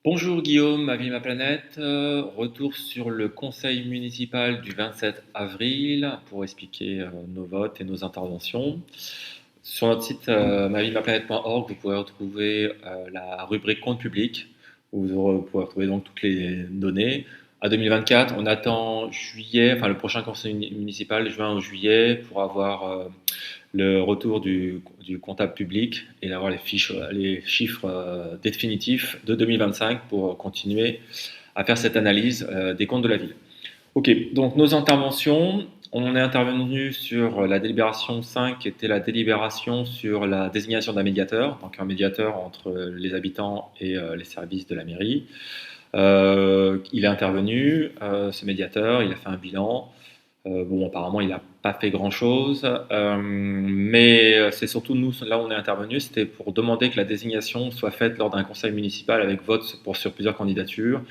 Bonjour Guillaume, ma vie, ma planète. Retour sur le conseil municipal du 27 avril pour expliquer nos votes et nos interventions. Sur notre site mavie-ma-planète.org, vous pourrez retrouver la rubrique compte public où pourrez retrouver donc toutes les données. À 2024, on attend juillet, enfin le prochain conseil municipal, juin ou juillet, pour avoir le retour du comptable public et avoir les chiffres définitifs de 2025 pour continuer à faire cette analyse des comptes de la ville. Ok, donc nos interventions, on est intervenu sur la délibération 5 qui était la délibération sur la désignation d'un médiateur, donc un médiateur entre les habitants et les services de la mairie. Il est intervenu, ce médiateur, il a fait un bilan. Bon, apparemment, il n'a pas fait grand-chose, mais c'est surtout nous, là où on est intervenu, c'était pour demander que la désignation soit faite lors d'un conseil municipal avec vote sur plusieurs candidatures.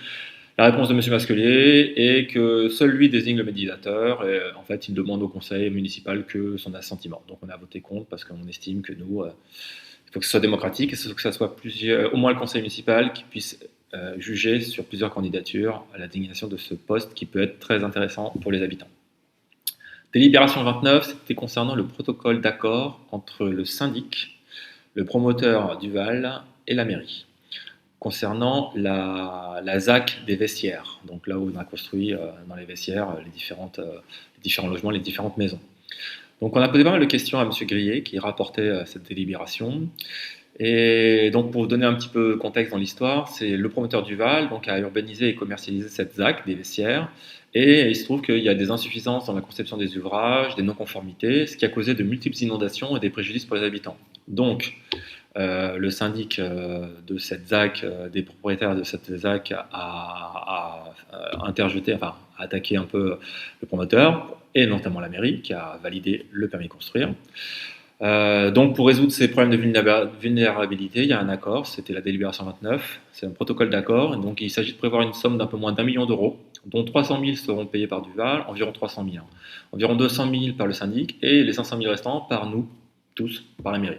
La réponse de M. Masquelier est que seul lui désigne le médiateur, et en fait, il ne demande au conseil municipal que son assentiment. Donc on a voté contre parce qu'on estime que nous, il faut que ce soit démocratique, et que ce soit au moins le conseil municipal qui puisse juger sur plusieurs candidatures à la désignation de ce poste qui peut être très intéressant pour les habitants. Délibération 29, c'était concernant le protocole d'accord entre le syndic, le promoteur Duval et la mairie, concernant la ZAC des vestiaires, donc là où on a construit dans les vestiaires les différents logements, les différentes maisons. Donc on a posé pas mal de questions à M. Grillet qui rapportait cette délibération. Et donc pour vous donner un petit peu de contexte dans l'histoire, c'est le promoteur Duval donc, a urbanisé et commercialisé cette ZAC des vestiaires. Et il se trouve qu'il y a des insuffisances dans la conception des ouvrages, des non-conformités, ce qui a causé de multiples inondations et des préjudices pour les habitants. Donc, le syndic de cette ZAC, des propriétaires de cette ZAC, a interjeté, enfin, a attaqué un peu le promoteur, et notamment la mairie, qui a validé le permis de construire. Donc pour résoudre ces problèmes de vulnérabilité, il y a un accord, c'était la délibération 29, c'est un protocole d'accord, donc il s'agit de prévoir une somme d'un peu moins d'1 million d'euros, dont 300 000 seront payés par Duval, environ 300 000, environ 200 000 par le syndic, et les 500 000 restants par nous, tous, par la mairie.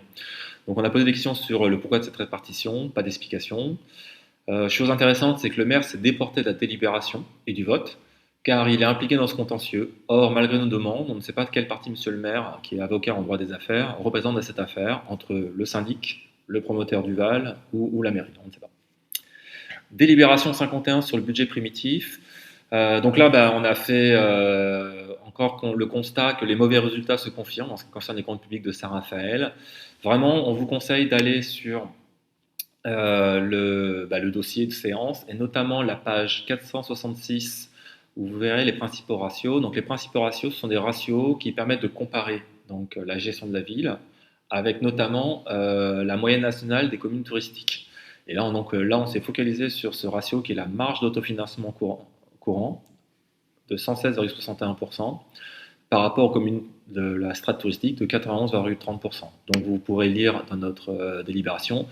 Donc on a posé des questions sur le pourquoi de cette répartition, pas d'explication. Chose intéressante, c'est que le maire s'est déporté de la délibération et du vote, car il est impliqué dans ce contentieux. Or, malgré nos demandes, on ne sait pas de quelle partie monsieur le maire, qui est avocat en droit des affaires, représente dans cette affaire, entre le syndic, le promoteur Duval ou la mairie, on ne sait pas. Délibération 51 sur le budget primitif. Donc là, on a fait encore le constat que les mauvais résultats se confirment en ce qui concerne les comptes publics de Saint-Raphaël. Vraiment, on vous conseille d'aller sur le dossier de séance, et notamment la page 466, où vous verrez les principaux ratios. Donc les principaux ratios, ce sont des ratios qui permettent de comparer donc, la gestion de la ville avec notamment la moyenne nationale des communes touristiques. Et là, on s'est focalisé sur ce ratio qui est la marge d'autofinancement courant de 116,61% par rapport aux communes de la strate touristique de 91,30%. Donc vous pourrez lire dans notre délibération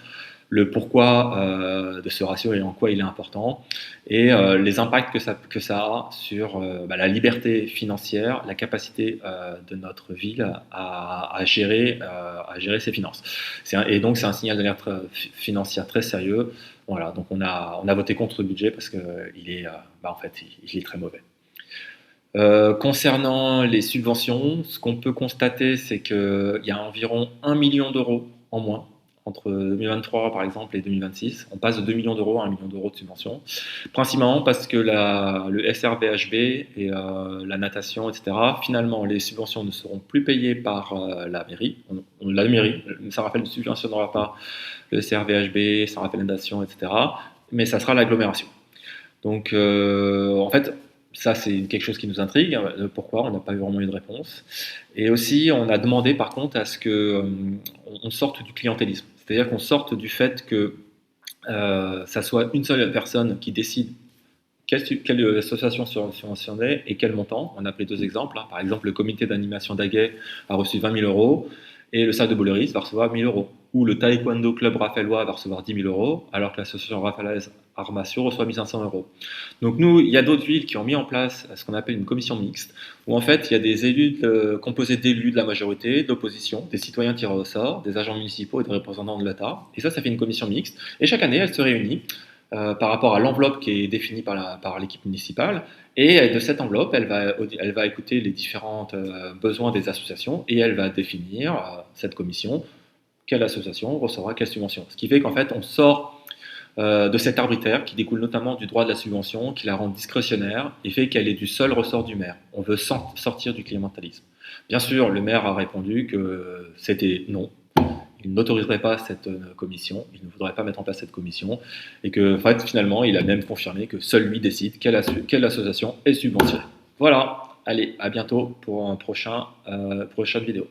le pourquoi de ce ratio et en quoi il est important, et les impacts que ça a sur la liberté financière, la capacité de notre ville à gérer ses finances. Et donc c'est un signal d'alerte financière très sérieux. Voilà, donc on a voté contre le budget parce qu'il est, il est très mauvais. Concernant les subventions, ce qu'on peut constater, c'est qu'il y a environ 1 million d'euros en moins entre 2023 par exemple et 2026. On passe de 2 millions d'euros à 1 million d'euros de subventions, principalement parce que le SRVHB et la natation, etc., finalement les subventions ne seront plus payées par la mairie. La mairie, Saint-Raphaël ne subventionnera pas le SRVHB, Saint-Raphaël Natation, etc., mais ça sera l'agglomération. Donc en fait, ça, c'est quelque chose qui nous intrigue. Pourquoi? On n'a pas vraiment eu de réponse. Et aussi, on a demandé par contre à ce qu'on sorte du clientélisme. C'est-à-dire qu'on sorte du fait que ça soit une seule personne qui décide quelle association sera subventionnée et quel montant. On a pris 2 exemples. Par exemple, le comité d'animation d'Aguet a reçu 20 000 euros et le Cercle de Boleris va recevoir 1 000 euros. Ou le Taekwondo Club Raphaëlois va recevoir 10 000 euros, alors que l'association raphaëlaise Armatio reçoit 1 500 euros. Donc nous, il y a d'autres villes qui ont mis en place ce qu'on appelle une commission mixte, où en fait il y a des élus composés d'élus de la majorité, de l'opposition, des citoyens tirés au sort, des agents municipaux et des représentants de l'État. Et ça fait une commission mixte. Et chaque année, elle se réunit par rapport à l'enveloppe qui est définie par l'équipe municipale. Et de cette enveloppe, elle va écouter les différents besoins des associations et elle va définir, cette commission, quelle association recevra quelle subvention. Ce qui fait qu'en fait, on sort de cet arbitraire qui découle notamment du droit de la subvention, qui la rend discrétionnaire et fait qu'elle est du seul ressort du maire. On veut sortir du clientélisme. Bien sûr, le maire a répondu que c'était non. Il n'autoriserait pas cette commission, il ne voudrait pas mettre en place cette commission, et que en fait, finalement, il a même confirmé que seul lui décide quelle association est subventionnée. Voilà, allez, à bientôt pour un prochaine vidéo.